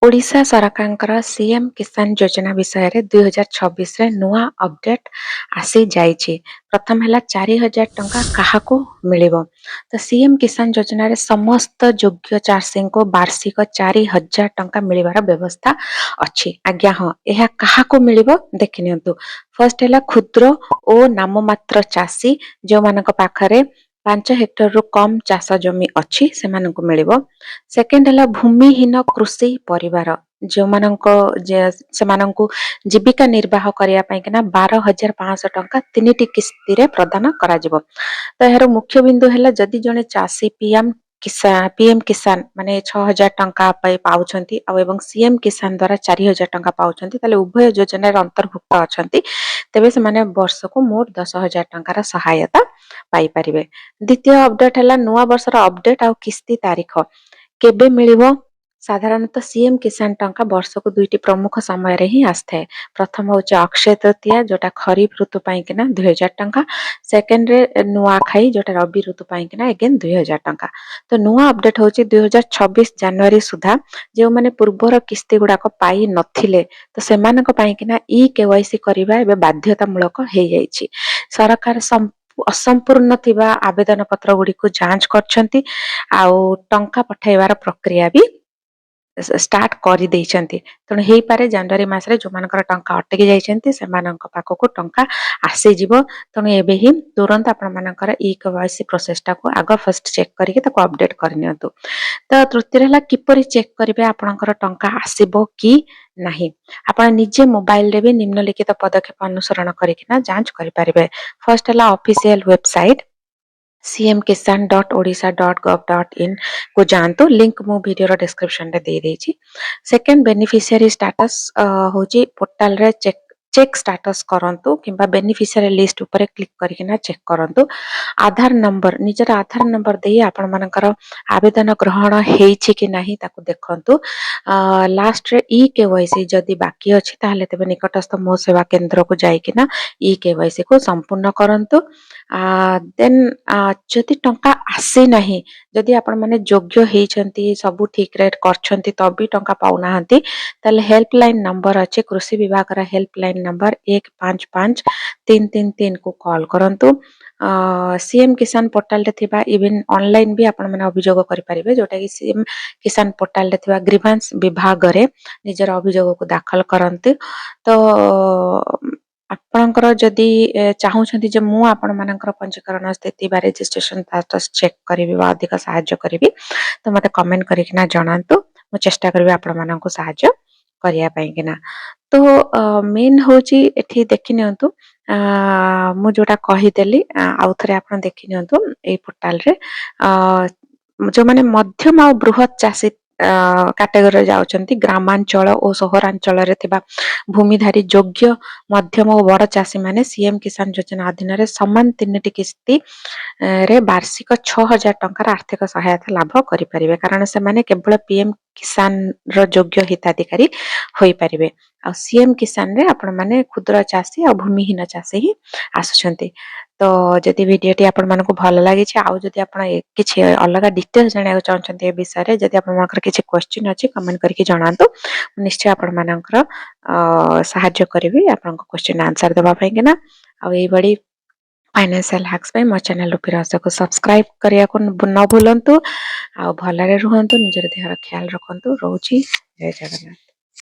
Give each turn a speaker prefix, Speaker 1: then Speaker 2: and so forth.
Speaker 1: Odisha सरकारଙ୍କର CM किसान योजना विषय रे 2026 रे नुआ अपडेट आसी जाइछि। प्रथम हला 4000 टंका काहाको मिलिबो। तो सीएम किसान योजना रे समस्त योग्य चाषी को वार्षिक 4000 टंका मिलिबार व्यवस्था अछि। आज्ञा हां एहा काहाको मिलिबो देखि नियंतु। फर्स्ट हला क्षुद्र ओ नाममात्र चाषी जो मानक पाखरे 5 हेक्टर रु कम चाष जमी अछि सेमानकु मिलिबो। सेकेंड हला भूमिहीन कृषि परिवार जो मानक सेमानंकु जीविका निर्वाह करिया ପାଇଁ कि ना 12500 टंका तीनिटी किस्ती रे प्रदान करा जिवो। तो एहर मुख्य बिंदु हैला जदि जने चाषी पीएम किसान माने 6000 टंका पाउछंती आ एवं सीएम किसान द्वारा 4000 टंका पाउछंती ताले उभय योजना रे अंतर्भुक्त अछंती तेबे से माने वर्ष को मोट 10000 टंका सहायता पाई परिबे। द्वितीय अपडेट हैला नुआ वर्ष रा अपडेट आ किस्ती तारीख केबे मिलिबो। साधारणतः सीएम किसान टंका वर्ष को दुईटी प्रमुख समय रे ही आस्थाय। प्रथम होचे अक्षय तृतीया जोटा खरीफ ऋतु पाई किना 2000 टंका। सेकेंड रे नुआ खाई जोटा रबी ऋतु पाई किना अगेन 2000 टंका। तो नुआ अपडेट होची 2026 जनवरी सुधा जो माने पूर्वर किस्ती गुडा को पाई नथिले तो सेमानक पाई किना ई केवाईसी करिबा एबे बाध्यतामूलक हे जाईछि। सरकार असंपूर्ण थिबा आवेदन पत्र गुडी को जांच करछंती आउ टंका पठाइबार प्रक्रिया भी स्टार्ट करि दैछंती। तण हेई पारे जनवरी मास रे जो मानकर टंका अटकी जाईछंती सेमानक पाखको टंका आसी जिवो। तण एबे ही तुरंत आपण मानकर ई केवाईसी प्रोसेस टा को आगो फर्स्ट चेक करिके ताको अपडेट करनियंतु। तो तृतीय हला किपरि चेक करिवे आपणकर टंका आसीबो कि नाही। आपण निजे मोबाइल रे भी निम्नलिखित पदक्षेप अनुसरण करिकिना जांच करि परिबे। फर्स्ट हला ऑफिशियल वेबसाइट cmkisan.odisha.gov.in को जानतो लिंक मो वीडियो रो डिस्क्रिप्शन रे दे देछि। सेकंड बेनिफिशियरी स्टेटस होची पोर्टल रे चेक स्टेटस करंतु किंबा बेनिफिशियरी लिस्ट ऊपर क्लिक करिकिना चेक करंतु। आधार नंबर निजर आधार नंबर देई आपण मानकर आवेदन ग्रहण हेछि कि नाही ताको देखंतु। लास्ट रे ई केवाईसी जदी बाकी अछि ताहले तबे निकटस्थ मो सेवा केंद्र को जाइकिना ई केवाईसी को संपूर्ण करंतु। देन जदि टंका आसी नाही जदि आपण माने योग्य हेइछंती सब ठीक रेट करछंती तबी टंका पाउनाहंती ताले हेल्पलाइन नंबर अछि कृषि विभाग रा हेल्पलाइन नंबर 155333 को कॉल करंतु। सीएम किसान पोर्टल रे थिबा इवन ऑनलाइन भी आपण माने अभियोग करि परिबे जोटा कि सीएम किसान पोर्टल रे थिबा ग्रीवांस विभाग रे निजर अभियोग को दाखल करंतु। तो आपणकर जदि चाहूछंती जे मु आपण मानकर पंजीकरण स्थिति बा रजिस्ट्रेशन स्टेटस चेक करिवि वा अधिक सहाय्य करिवि तो मते कमेंट करिकिना जणांतु। मु चेष्टा करबि आपण माननको सहाय्य करिया पई किना। तो मेन होची एठी देखि नियंतु मु जोटा कहि देली आउ थरे आपण देखि नियंतु ए पोर्टल रे जो माने मध्यम आ बृहत चाषी कैटेगरी जाउछंती ग्रामांचल और सहरांचल रे थिबा भूमिधारी योग्य मध्यम और बड़ चाषी माने सीएम किसान योजना अधीन रे समान तीनिटी किस्ती रे वार्षिक 6000 टंकार आर्थिक सहायता लाभ करि परिबे कारण से माने केवल पीएम किसान रो योग्य हिताधिकारी होई परिबे। आ सीएम किसान रे आपण माने क्षुद्र चाषी और भूमिहीन चाषी ही आसुछंती। तो जदि वीडियोटी आपण मानको भल लागि छै आ जदि आपण किछि अलगा डिटेल्स जानिया चाहछंती ए विषय रे जदि आपण मानकर किछि क्वेश्चन अछि कमेंट करके जणांतु निश्चय आपण मानकर सहाय्य करिवि आपनको क्वेश्चन आंसर देबा पई किना। आ एई बडी फाइनेंशियल हैक्स पे मो चैनल उपरास को सब्सक्राइब करिया को न भूलंतु आ भलरे रुहंतु निजर देहर ख्याल रखंतु। रहउची जय जगन्नाथ।